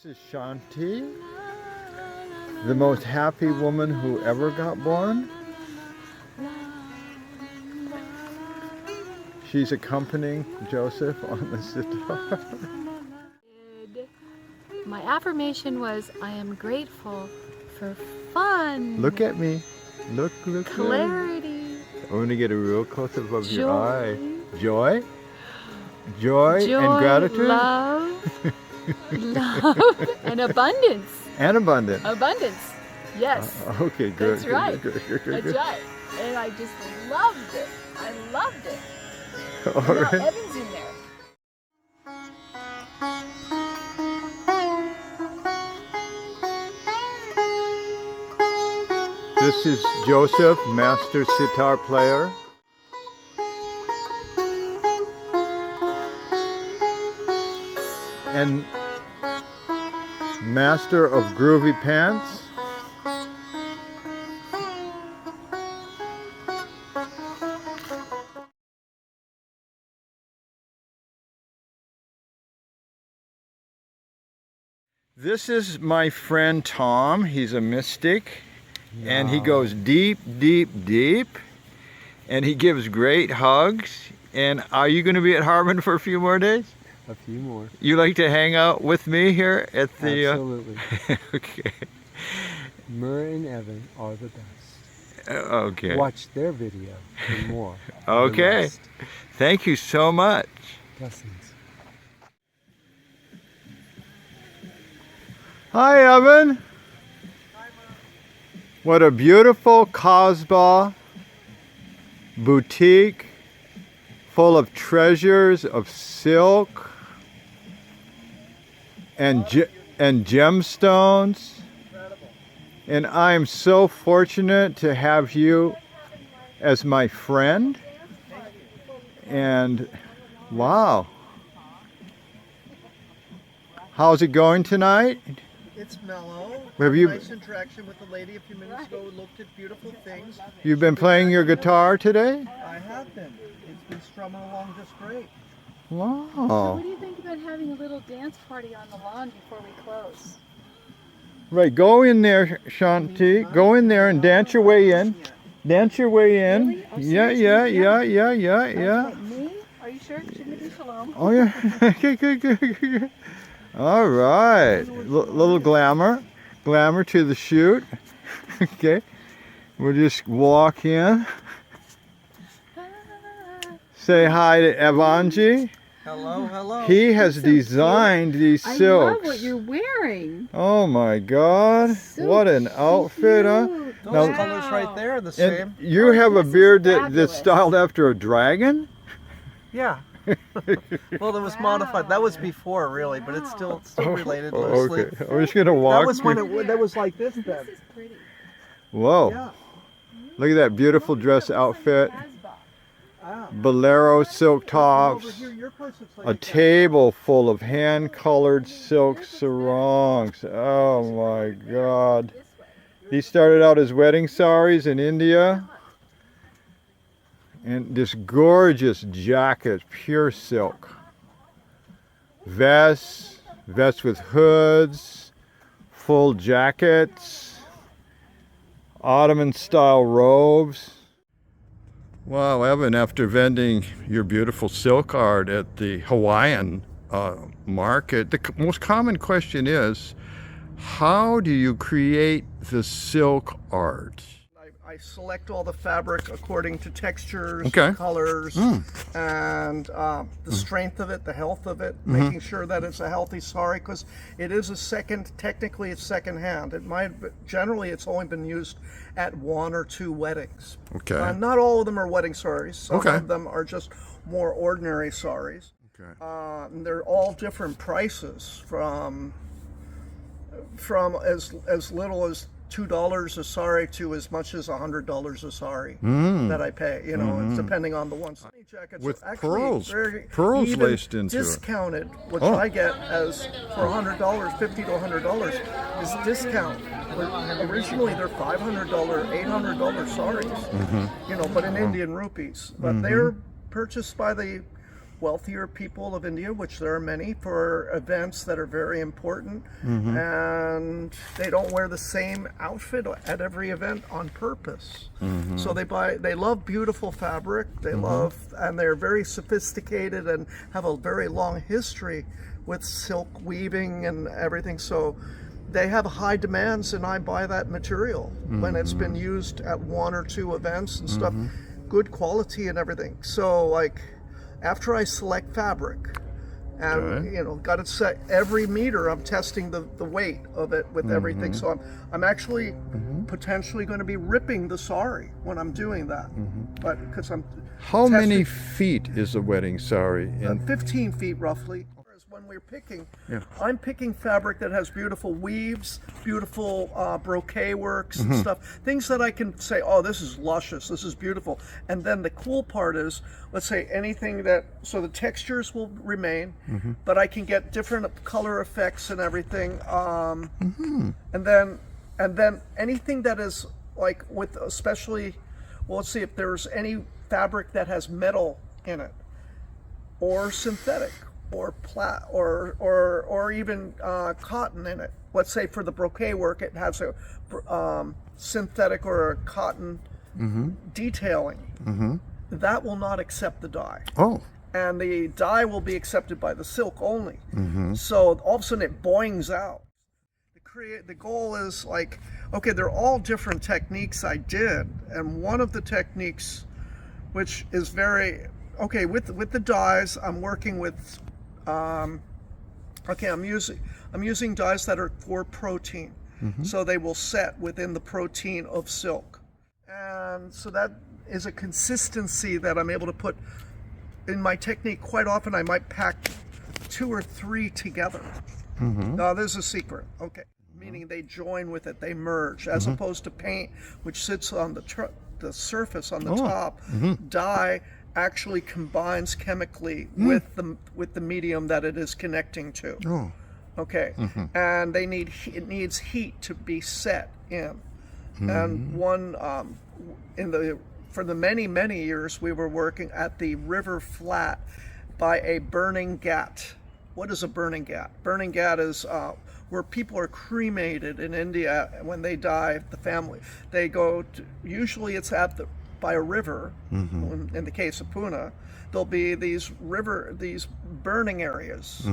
This is Shanti, the most happy woman who ever got born. She's accompanying Joseph on the sitar. My affirmation was, I am grateful for fun. Look at me. Look. Clarity. I'm going to get a real close-up of your Joy. eye. Joy? Joy and gratitude? Love. Love and abundance. And abundance. Abundance. Yes. Okay, good. That's right. Good. That's right. And I just loved it. I loved it. All Now right. Evan's in there. This is Joseph, master sitar player. And master of groovy pants. This is my friend Tom. He's a mystic. And he goes deep, and he gives great hugs. And are you going to be at Harbin for a few more days? A few more. You like to hang out with me here at the... Absolutely. Okay. Murray and Evan are the best. Okay. Watch their video for more. Okay. Thank you so much. Blessings. Hi, Evan. What a beautiful Kasbah boutique full of treasures of silk and gemstones. And I am so fortunate to have you as my friend. And wow. How's it going tonight? It's mellow. Have you- Nice interaction with the lady a few minutes ago who looked at beautiful things. You've been playing your guitar today? I have been. It's been strumming along just great. Wow. What do you think about having a little dance party on the lawn before we close? Right, go in there, Shanti. Go in there and dance your way in. Dance your way in. Really? Oh, Yeah. Me? Are you sure? Shouldn't it be shalom? Oh yeah. Good. All right. Little glamour to the shoot. Okay. We'll just walk in. Say hi to Evanji. Hello. He has designed these I silks. love what you're wearing. Oh my God! So what an outfit, huh? cute. Those Now- colors right there are the And same. you Oh, have a this is beard that's fabulous. styled after a dragon? Yeah. Well, it was modified. That was before, really, but it's still related loosely. Okay. I'm just gonna walk. That was when that was like this then. This is pretty. Whoa! Yeah. Look at that beautiful dress outfit. Ah. Bolero silk Over tops. here, your place looks like A table full of hand-colored silk sarongs. Oh my God! These started out as wedding saris in India. And this gorgeous jacket, pure silk. Vests with hoods, full jackets, Ottoman style robes. Wow, Evan, after vending your beautiful silk art at the Hawaiian market, the most common question is, how do you create the silk art? I select all the fabric according to textures, Okay. colors, and the strength of it, the health of it, making sure that it's a healthy sari, because it is technically it's secondhand. It might, but generally it's only been used at 1 or 2 weddings. Okay. Not all of them are wedding saris. Some Okay. of them are just more ordinary saris. Okay. And they're all different prices from as little as $2 a sari to as much as $100 a sari that I pay. You know, it's depending on the one. Sunny jackets With are actually pearls even laced into it. discounted, which Oh. I get as for $100, $50 to $100 is discount. But originally they're $500, $800 saris. You know, but in Indian rupees. But they're purchased by the wealthier people of India, which there are many, for events that are very important, and they don't wear the same outfit at every event on purpose. So they love beautiful fabric, they love, and they're very sophisticated and have a very long history with silk weaving and everything. So they have high demands, and I buy that material when it's been used at 1 or 2 events and stuff, good quality and everything. So like, after I select fabric, and you know, got it set every meter, I'm testing the weight of it with everything. So I'm actually potentially going to be ripping the sari when I'm doing that, but because I'm How many feet is a wedding sari? 15 feet roughly. When we're picking, I'm picking fabric that has beautiful weaves, beautiful brocade works and stuff, things that I can say, oh, this is luscious, this is beautiful. And then the cool part is, let's say anything that, so the textures will remain, but I can get different color effects and everything. And then anything that is like with, especially, well, let's see if there's any fabric that has metal in it, or synthetic, or or even cotton in it. Let's say for the brocade work, it has a synthetic or a cotton detailing. That will not accept the dye. Oh. And the dye will be accepted by the silk only. So all of a sudden it boings out. The goal is like, okay, they're all different techniques I did, and one of the techniques, which is very okay with the dyes, I'm working with. Okay, I'm using dyes that are for protein, so they will set within the protein of silk, and so that is a consistency that I'm able to put in my technique. Quite often, I might pack 2 or 3 together. Now, there's a secret. Okay, meaning they join with it, they merge, as opposed to paint, which sits on the surface on the top. Dye actually combines chemically with the medium that it is connecting to. Okay, and it needs heat to be set in. And one for the many years we were working at the river flat by a burning ghat. What is a burning ghat? Burning ghat is where people are cremated in India when they die. The family, they go to, usually it's by a river. In the case of Pune, there'll be these burning areas,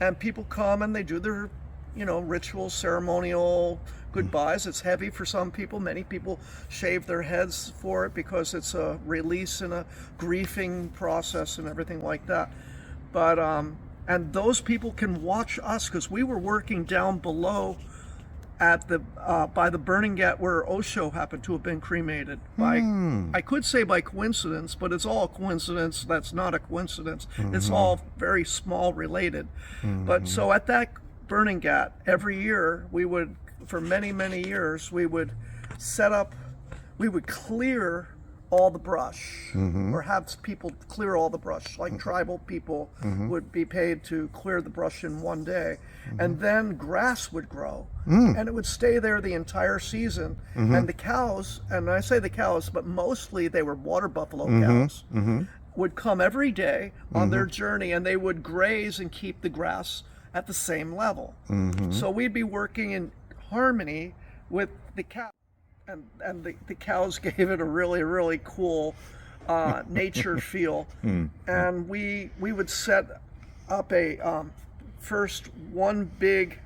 and people come and they do their, rituals, ceremonial goodbyes. It's heavy for some people. Many people shave their heads for it because it's a release and a grieving process and everything like that. But and those people can watch us, because we were working down below at the by the burning ghat where Osho happened to have been cremated. I could say by coincidence, but it's all coincidence. That's not a coincidence. It's all very small related. But so at that burning ghat, every year we would, for many years, we would clear all the brush, or have people clear all the brush, like tribal people would be paid to clear the brush in one day, and then grass would grow, and it would stay there the entire season, and the cows, and I say the cows, but mostly they were water buffalo cows, would come every day on their journey, and they would graze and keep the grass at the same level. So we'd be working in harmony with the cow. And the cows gave it a really cool nature feel. And we would set up first one big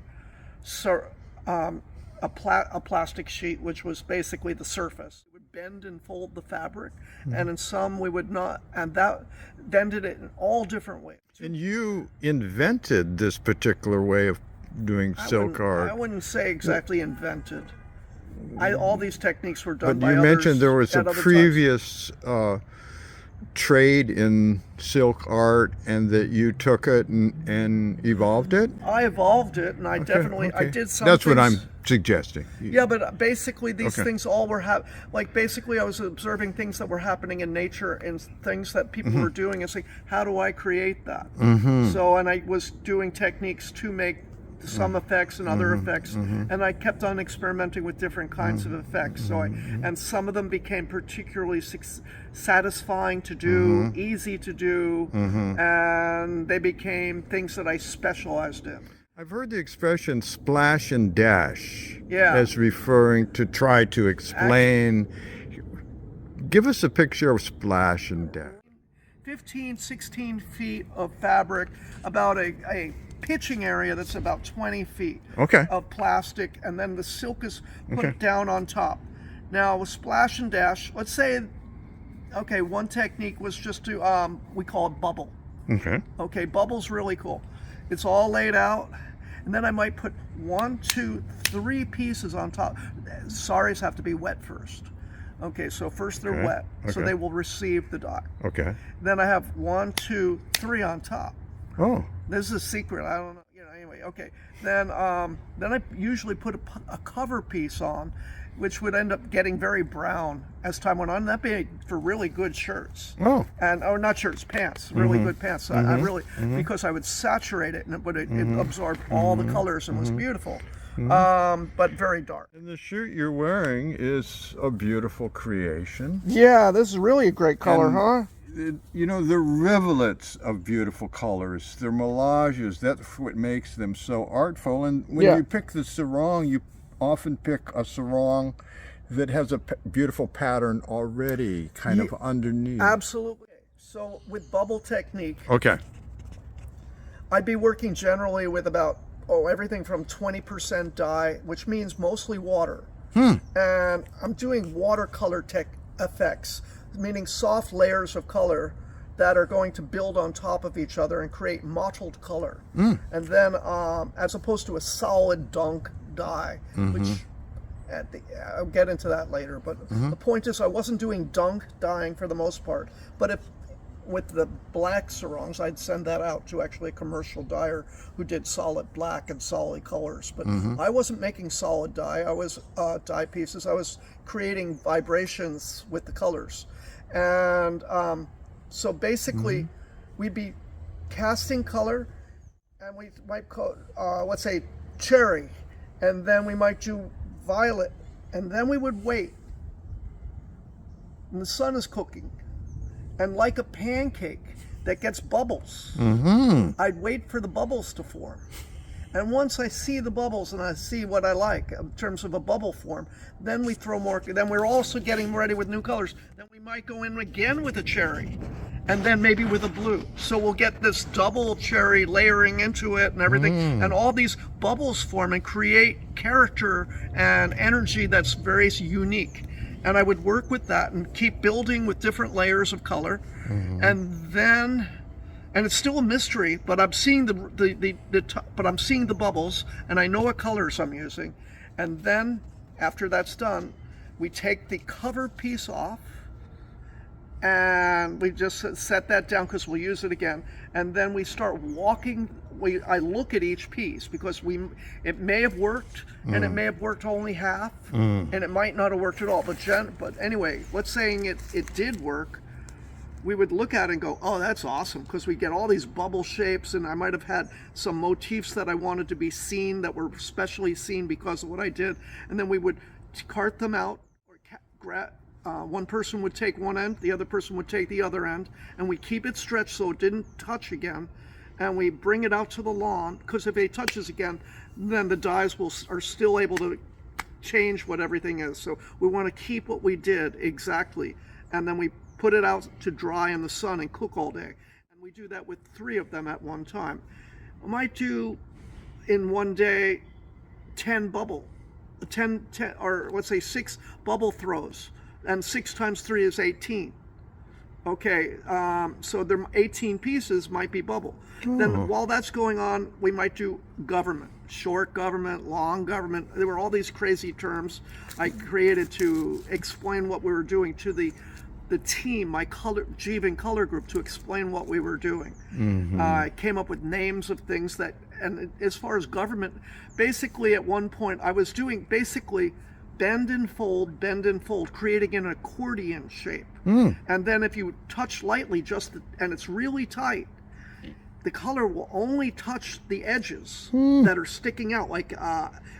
a plastic sheet, which was basically the surface. It would bend and fold the fabric, and in some we would not, and that bended it in all different ways. And you invented this particular way of doing silk art. I wouldn't say exactly invented. All these techniques were done by others. But you mentioned there was a previous trade in silk art, and that you took it and evolved it? I evolved it, and I did some That's things. what I'm suggesting. Yeah, but basically these things all were basically I was observing things that were happening in nature and things that people were doing, and saying, how do I create that? So, and I was doing techniques to make some effects and other effects, and I kept on experimenting with different kinds of effects. So and some of them became particularly satisfying to do, easy to do, and they became things that I specialized in. I've heard the expression splash and dash Yeah. as referring to try to explain. Give us a picture of splash and dash. 15, 16 feet of fabric, about a pitching area that's about 20 feet Okay. of plastic, and then the silk is put Okay. down on top. Now with splash and dash, let's say, okay, one technique was just to, we call it bubble. Okay. Okay, bubble's really cool. It's all laid out, and then I might put 1, 2, 3 pieces on top. Saris have to be wet first. Okay, so first they're Okay. wet, so Okay. they will receive the dye. Okay. Then I have 1, 2, 3 on top. Oh. This is a secret. I don't know. Anyway. Okay. Then I usually put a cover piece on, which would end up getting very brown as time went on. That'd be for really good shirts. Oh. And or not shirts, pants. Really good pants. So I really because I would saturate it, and it absorbed all the colors and was beautiful. But very dark. And the shirt you're wearing is a beautiful creation. Yeah, this is really a great color, And huh? They're rivulets of beautiful colors. They're melanges. That's what makes them so artful. And when Yeah. you pick the sarong, you often pick a sarong that has a beautiful pattern already kind of underneath. Absolutely. So with bubble technique, Okay. I'd be working generally with about everything from 20% dye, which means mostly water. And I'm doing watercolor effects, meaning soft layers of color that are going to build on top of each other and create mottled color. And then, as opposed to a solid dunk dye, which I'll get into that later. But the point is, I wasn't doing dunk dyeing for the most part. But if with the black sarongs, I'd send that out to actually a commercial dyer who did solid black and solid colors. But I wasn't making solid dye. I was dye pieces. I was creating vibrations with the colors. And so basically, we'd be casting color, and we might call, let's say, cherry, and then we might do violet, and then we would wait. And the sun is cooking. And like a pancake that gets bubbles, I'd wait for the bubbles to form. And once I see the bubbles and I see what I like in terms of a bubble form, then we throw more. Then we're also getting ready with new colors. Then we might go in again with a cherry, and then maybe with a blue. So we'll get this double cherry layering into it and everything. And all these bubbles form and create character and energy that's very unique. And I would work with that and keep building with different layers of color. And then, and it's still a mystery, but I'm seeing but I'm seeing the bubbles, and I know what colors I'm using. And then after that's done, we take the cover piece off, and we just set that down because we'll use it again. And then we start walking. I look at each piece because it may have worked, and it may have worked only half, and it might not have worked at all. But anyway, let's say it did work. We would look at it and go, oh, that's awesome, because we get all these bubble shapes, and I might have had some motifs that I wanted to be seen that were specially seen because of what I did, and then we would cart them out, or one person would take one end, the other person would take the other end, and we keep it stretched so it didn't touch again, and we bring it out to the lawn, because if it touches again, then the dyes are still able to change what everything is. So we want to keep what we did exactly, and then we put it out to dry in the sun and cook all day. And we do that with 3 of them at one time. I might do in one day 10 or let's say 6 bubble throws, and 6 times 3 is 18. Okay, so there 18 pieces might be bubble. Then while that's going on, we might do government, short government, long government. There were all these crazy terms I created to explain what we were doing to the team, my Jivan color group, to explain what we were doing. I came up with names of things that, and as far as government, basically at one point I was doing basically bend and fold, creating an accordion shape. And then if you touch lightly and it's really tight, the color will only touch the edges that are sticking out, like,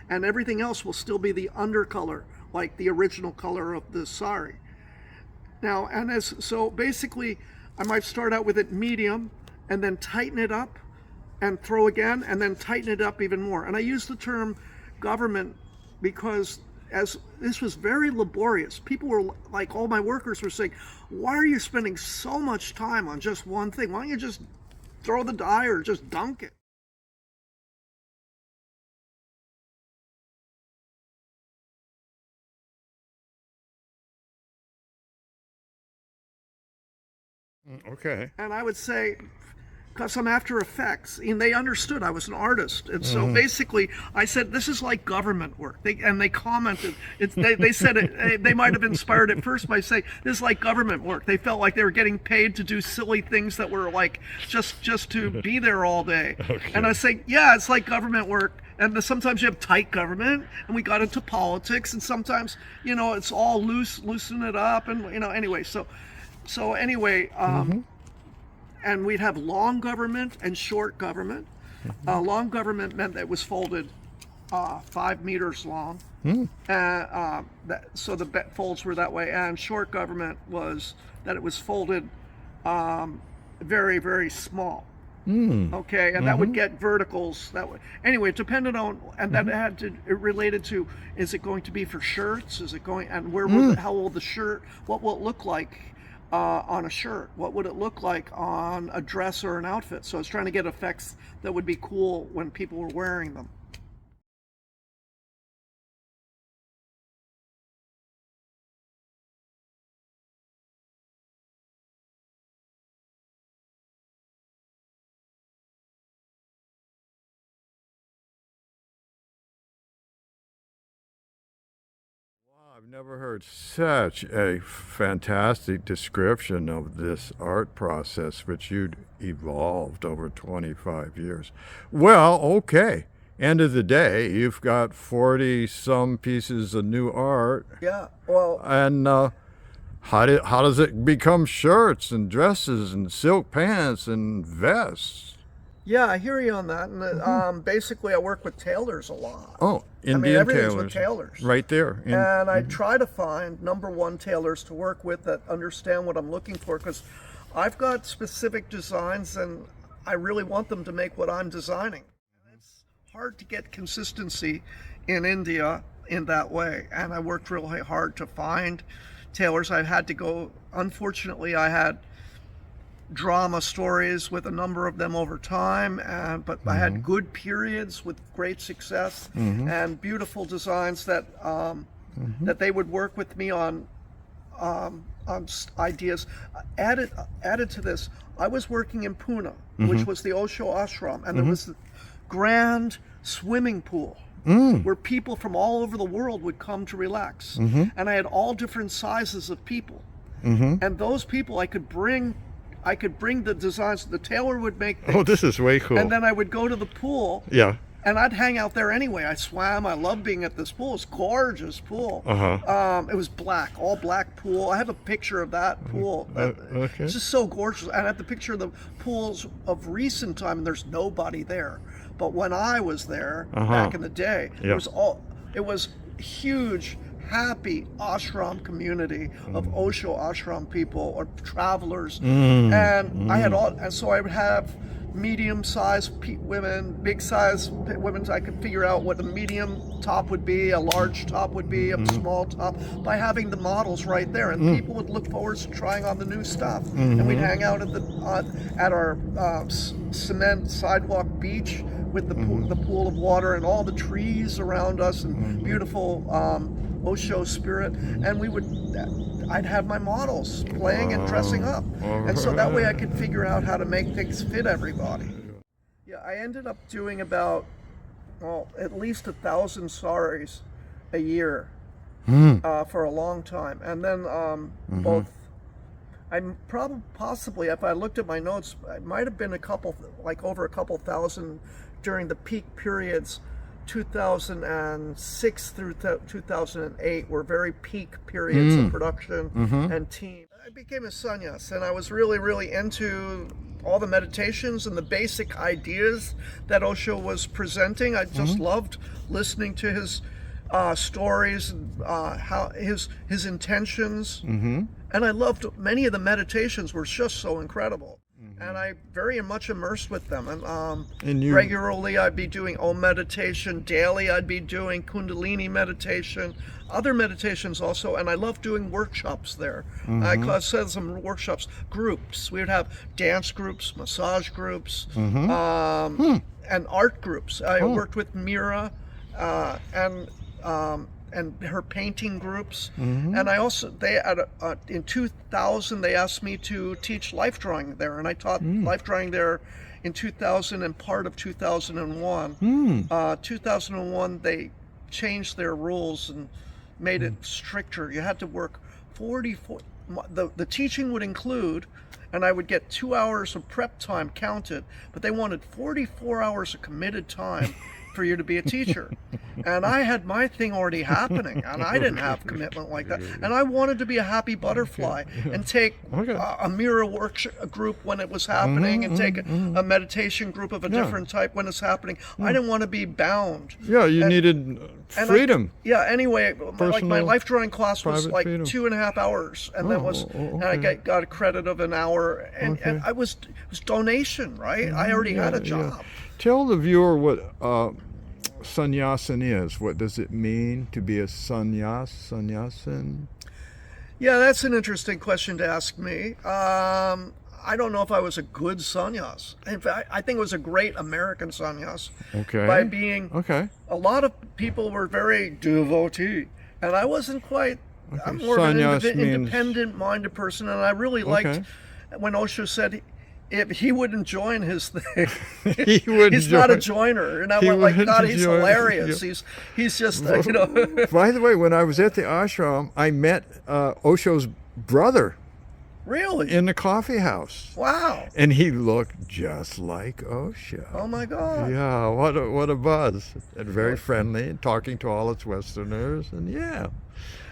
and everything else will still be the undercolor, like the original color of the sari. Now, so basically, I might start out with it medium, and then tighten it up, and throw again, and then tighten it up even more. And I use the term government because as this was very laborious. People were like, all my workers were saying, why are you spending so much time on just one thing? Why don't you just throw the dye or just dunk it? Okay. And I would say, because I'm After Effects, and they understood I was an artist. And so basically, I said, this is like government work. They commented, they said they might have inspired at first by saying, this is like government work. They felt like they were getting paid to do silly things that were like, just to be there all day. Okay. And I say, yeah, it's like government work. And sometimes you have tight government, and we got into politics, and sometimes, it's all loosen it up, and, anyway, so anyway, and we'd have long government and short government. Long government meant that it was folded 5 meters long. So the folds were that way. And short government was that it was folded very, very small. Okay, and that would get verticals. Anyway, it depended on, and that it related to, is it going to be for shirts? Is it going, and how will the shirt, what will it look like on a shirt? What would it look like on a dress or an outfit? So I was trying to get effects that would be cool when people were wearing them. I've never heard such a fantastic description of this art process which you'd evolved over 25 years. Well, okay. End of the day, you've got 40 some pieces of new art. Yeah, well. And how does it become shirts and dresses and silk pants and vests? Yeah, I hear you on that. And basically, I work with tailors a lot. Oh, Indian everything's tailors. with tailors. Right there. And I try to find #1 tailors to work with that understand what I'm looking for, because I've got specific designs and I really want them to make what I'm designing. And it's hard to get consistency in India in that way. And I worked really hard to find tailors. I had to go, unfortunately, I had drama stories with a number of them over time, but I had good periods with great success and beautiful designs that that they would work with me on ideas. Added to this, I was working in Pune, which was the Osho ashram, and there was a grand swimming pool where people from all over the world would come to relax, and I had all different sizes of people, and those people I could bring the designs. The tailor would make things. Oh, this is way cool. And then I would go to the pool. Yeah. And I'd hang out there anyway. I swam. I loved being at this pool. It's a gorgeous pool. It was black, all black pool. I have a picture of that pool. Okay. It's just so gorgeous. And I have the picture of the pools of recent time, and there's nobody there. But when I was there back in the day, it was huge, happy ashram community of Osho ashram people or travelers, and I had and so I would have medium-sized women, big-sized women. I could figure out what a medium top would be, a large top would be, a small top, by having the models right there, and people would look forward to trying on the new stuff, and we'd hang out at our cement sidewalk beach with the pool of water and all the trees around us and beautiful Osho spirit, and I'd have my models playing and dressing up, and so that way I could figure out how to make things fit everybody. Yeah, I ended up doing about, at least 1,000 saris a year for a long time, and then both. I'm possibly, if I looked at my notes, it might have been over a couple thousand during the peak periods 2006 through 2008 were very peak periods of production and team. I became a sannyas, and I was really, really into all the meditations and the basic ideas that Osho was presenting. I just loved listening to his stories, how his intentions, and I loved many of the meditations were just so incredible. And I very much immersed with them. And regularly I'd be doing Om meditation. Daily I'd be doing Kundalini meditation. Other meditations also. And I love doing workshops there. I said some workshops, groups. We would have dance groups, massage groups, and art groups. I worked with Mira and her painting groups, and I also in 2000 they asked me to teach life drawing there, and I taught life drawing there in 2000 and part of 2001. 2001 they changed their rules and made it stricter. You had to work 44. The teaching would include, and I would get 2 hours of prep time counted, but they wanted 44 hours of committed time for you to be a teacher. And I had my thing already happening, and I didn't have commitment like that. And I wanted to be a happy butterfly and take a mirror workshop group when it was happening, and take a meditation group of a different type when it's happening. I didn't want to be bound. Yeah, you needed freedom. Anyway, like my life drawing class was like freedom. 2.5 hours, and that was, and I got a credit of an hour, and it was donation, right? I already had a job. Tell the viewer what sannyasin is. What does it mean to be a sannyasin? Yeah, that's an interesting question to ask me. I don't know if I was a good sannyas. In fact, I think it was a great American sannyas. Okay. By being, a lot of people were very devotee, and I wasn't quite. I'm more of an independent-minded person, and I really liked when Osho said if he wouldn't join his thing. He's not a joiner, and I went like, God, he's hilarious. He's just By the way, when I was at the ashram, I met Osho's brother. Really? In the coffee house. Wow. And he looked just like Osho. Oh my God. Yeah, what a buzz. And very friendly, talking to all its Westerners, and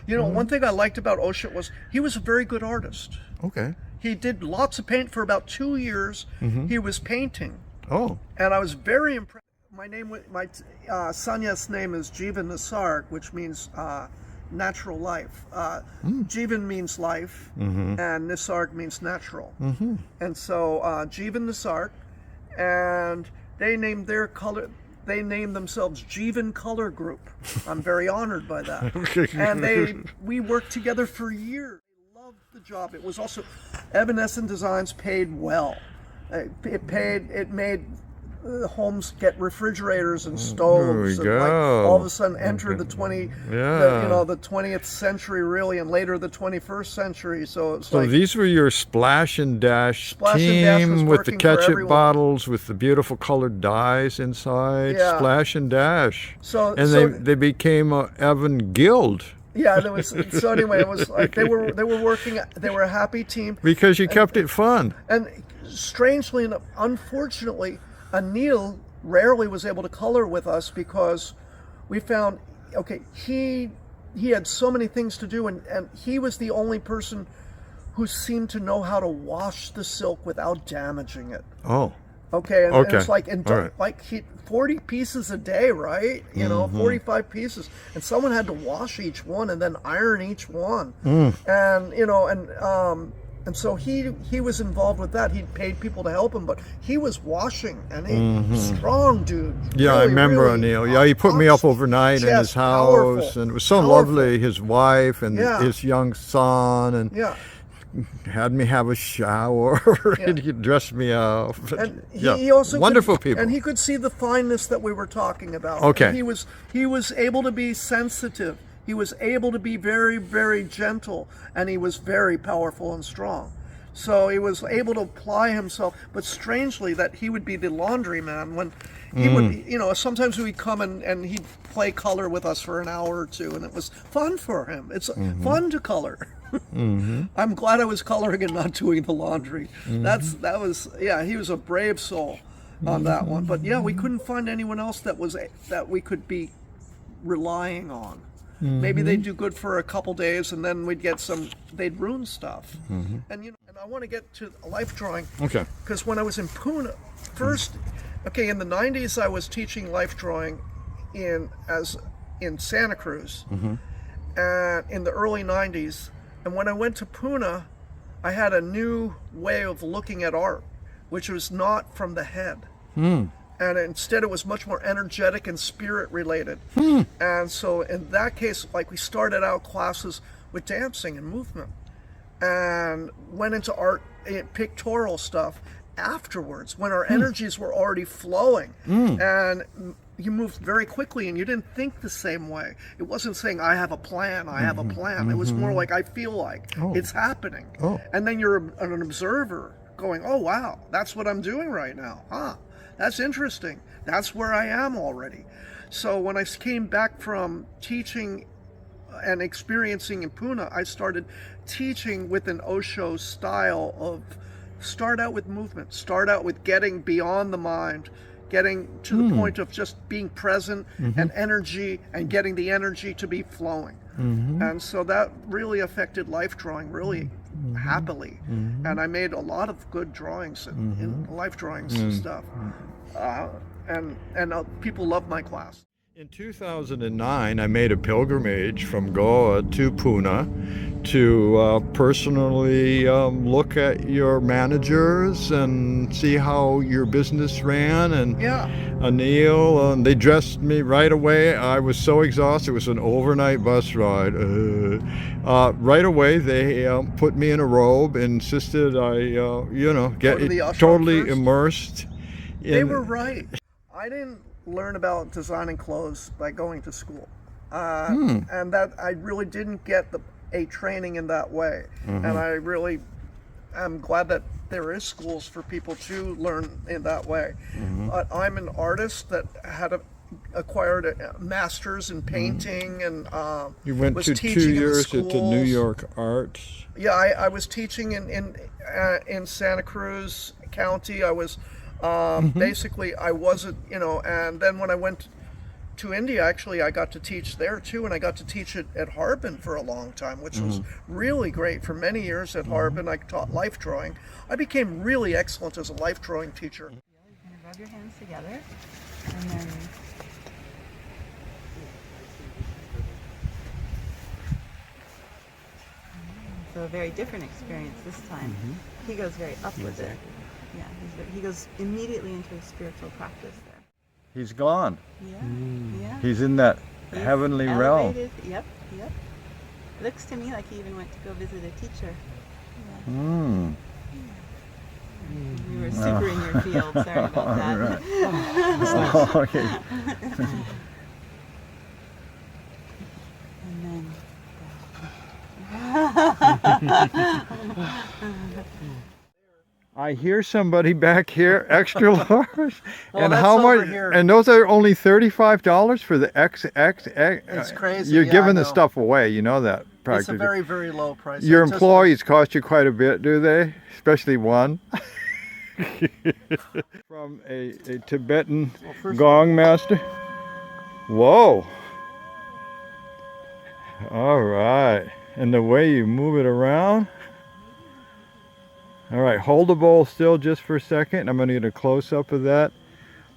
one thing I liked about Osho was he was a very good artist. Okay. He did lots of paint for about 2 years. He was painting. Oh. And I was very impressed. My sannyas name is Jivan Nisarg, which means natural life. Jivan means life, and Nisarg means natural. And so Jivan Nisarg, and they named their color. They named themselves Jivan Color Group. I'm very honored by that. And we worked together for years. I loved the job. It was also Evanescent Designs paid well. It made homes get refrigerators and stoves, and like all of a sudden entered the 20th century really, and later the 21st century. So these were your Splash and Dash team with the ketchup bottles with the beautiful colored dyes inside. Yeah. Splash and Dash. And they became Evan Guild. Yeah, there was. So anyway, it was like they were working. They were a happy team because you kept it fun. And strangely enough, unfortunately, Anil rarely was able to color with us because we found, he had so many things to do, and he was the only person who seemed to know how to wash the silk without damaging it. Oh. Okay, and it's like 40 pieces a day, right? 45 pieces, and someone had to wash each one and then iron each one, and so he was involved with that. He paid people to help him, but he was washing, and he strong dude. Yeah, really, I remember Anil. Yeah, he put me up overnight in his house, powerful, and it was so lovely. His wife and his young son, and had me have a shower, and he dressed me up. And he also wonderful people. And he could see the fineness that we were talking about. Okay. And he was able to be sensitive. He was able to be very, very gentle, and he was very powerful and strong. So he was able to apply himself, but strangely that he would be the laundryman when he would be, sometimes we'd come and he'd play color with us for an hour or two, and it was fun for him. It's fun to color. I'm glad I was coloring and not doing the laundry. He was a brave soul. on that one. But yeah, we couldn't find anyone else that we could be relying on. Maybe they'd do good for a couple days, and then we'd get they'd ruin stuff. And and I want to get to life drawing. Okay. Because when I was in Pune, in the 90s I was teaching life drawing in Santa Cruz, and in the early 90s. And when I went to Pune, I had a new way of looking at art, which was not from the head. And instead it was much more energetic and spirit related. And so in that case, like, we started out classes with dancing and movement, and went into art, pictorial stuff afterwards, when our energies were already flowing. And you moved very quickly, and you didn't think the same way. It wasn't saying, I have a plan, I have a plan. It was more like, I feel like it's happening. And then you're an observer going, oh wow, that's what I'm doing right now. That's interesting. That's where I am already. So when I came back from teaching and experiencing in Pune, I started teaching with an Osho style of start out with movement, start out with getting beyond the mind, getting to the point of just being present and energy, and getting the energy to be flowing. And so that really affected life drawing really happily. And I made a lot of good drawings in life drawings and stuff. And people love my class. In 2009, I made a pilgrimage from Goa to Pune to personally look at your managers and see how your business ran. And Anil, they dressed me right away. I was so exhausted. It was an overnight bus ride. Right away, they put me in a robe, insisted I, get totally immersed. They were right. I didn't learn about designing clothes by going to school, and that I really didn't get a training in that way. And I really am glad that there is schools for people to learn in that way. I'm an artist that had acquired a master's in painting, and you went was to teaching 2 in the years at the New schools. York Arts. Yeah, I was teaching in Santa Cruz County. I was basically, I wasn't, and then when I went to India, actually, I got to teach there too, and I got to teach at Harbin for a long time, which was really great. For many years at Harbin, I taught life drawing. I became really excellent as a life drawing teacher. You're going to rub your hands together, and then so a very different experience this time. He goes very up with it. Yeah, he goes immediately into a spiritual practice there. He's gone. Yeah. He's in that He's heavenly realm. elevated. Yep. Looks to me like he even went to go visit a teacher. You were super in your field. Sorry about that. Okay. And then I hear somebody back here, extra large. And that's how over much? here. And those are only $35 for the XX. It's crazy. You're yeah, giving I the know. stuff away, you know that It's a practically. very, very low price. Your It's just- employees cost you quite a bit, do they? Especially one. From a Tibetan gong master. Whoa. All right. And the way you move it around. All right, hold the bowl still just for a second. I'm going to get a close-up of that.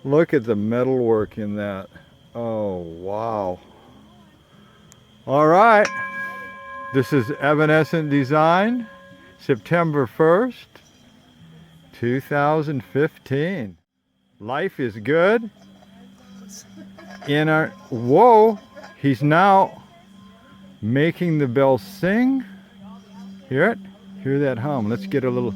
Look at the metalwork in that. Oh, wow. All right. This is Evanescent Design, September 1st, 2015. Life is good. Whoa, he's now making the bell sing. Hear it? Hear that hum. Let's get a little.